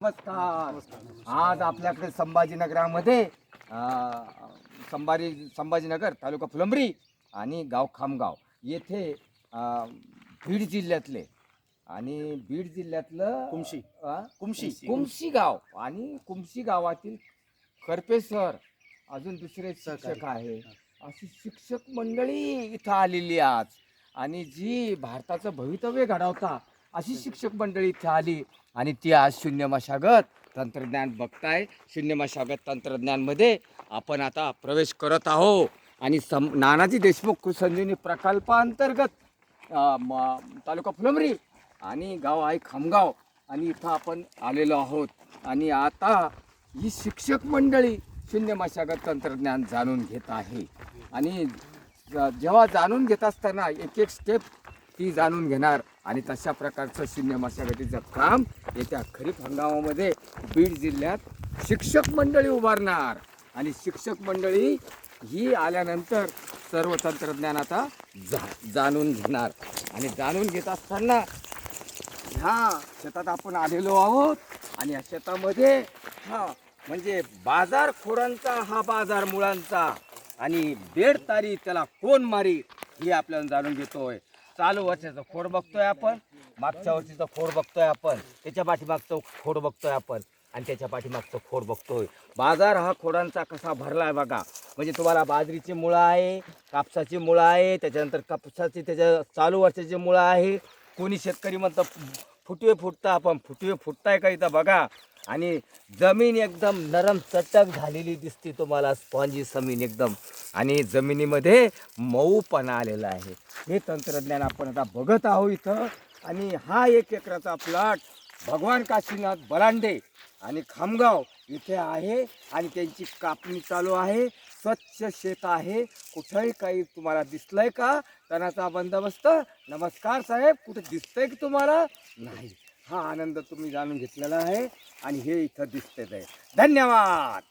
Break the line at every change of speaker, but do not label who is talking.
नमस्कार. आज आपल्याकडे संभाजीनगरामध्ये संभाजीनगर तालुका फुलंब्री आणि गाव खामगाव येथे बीड जिल्ह्यातले आणि बीड जिल्ह्यातलं कुमशी गाव आणि कुमशी गावातील करपे सर अजून दुसरे शिक्षक आहे. अशी शिक्षक मंडळी इथं आलेली आज आणि जी भारताचं भवितव्य घडवता अशी शिक्षक मंडळी इथे आली आणि ती आज शून्य मशागत तंत्रज्ञान बघताय. शून्य मशागत तंत्रज्ञानमध्ये आपण आता प्रवेश करत आहो आणि नानाजी देशमुख कृषी प्रकल्पांतर्गत तालुका फुलंब्री आणि गाव आहे खामगाव आणि इथं आपण आलेलो आहोत. आणि आता ही शिक्षक मंडळी शून्य मशागत तंत्रज्ञान जाणून घेत आहे आणि जेव्हा जाणून घेत असताना एक एक स्टेप ती जाणून घेणार आणि तशा प्रकारचं शून्य मशागतीचं काम येत्या खरीप हंगामामध्ये बीड जिल्ह्यात शिक्षक मंडळी उभारणार आणि शिक्षक मंडळी ही आल्यानंतर सर्व तंत्रज्ञान आता जाणून घेणार. आणि जाणून घेत असताना ह्या शेतात आपण आलेलो आहोत आणि या शेतामध्ये म्हणजे बाजारखोरांचा हा बाजार मुळांचा आणि बेड तारी त्याला कोण मारी हे आपल्याला जाणून घेतोय. चालू वर्षाचं खोड बघतोय आपण, मागच्या वर्षीचं खोड बघतोय आपण, त्याच्या पाठीमागचं खोड बघतोय आपण आणि त्याच्या पाठीमागचं खोड बघतोय. बाजार हा खोडांचा कसा भरलाय बघा. म्हणजे तुम्हाला बाजरीची मुळं आहे, कापसाची मुळं आहे, त्याच्यानंतर कापसाची त्याच्या चालू वर्षाची मुळं आहे. कोणी शेतकरी म्हणतं फुटवे फुटता, आपण फुटवे फुटताय का इथं बघा. आणि जमीन एकदम नरम चटक झालेली दिसते तुम्हाला, स्पॉन्जी जमीन एकदम आणि जमिनीमध्ये मऊपणा आलेला आहे. हे तंत्रज्ञान आपण आता बघत आहोत इथं. आणि हा 1 एकराचा प्लॉट भगवान काशीनाथ बलांडे आणि खामगाव इथे आहे आणि त्यांची कापणी चालू आहे. स्वच्छ शेत आहे, कुठंही काही तुम्हाला दिसलंय का तणाचा बंदोबस्त? नमस्कार साहेब, कुठे दिसतंय की तुम्हाला? नाही. हा आनंद तुम्ही जाणून घेतलेला आहे आणि हे इथं दिसतेच आहे. धन्यवाद.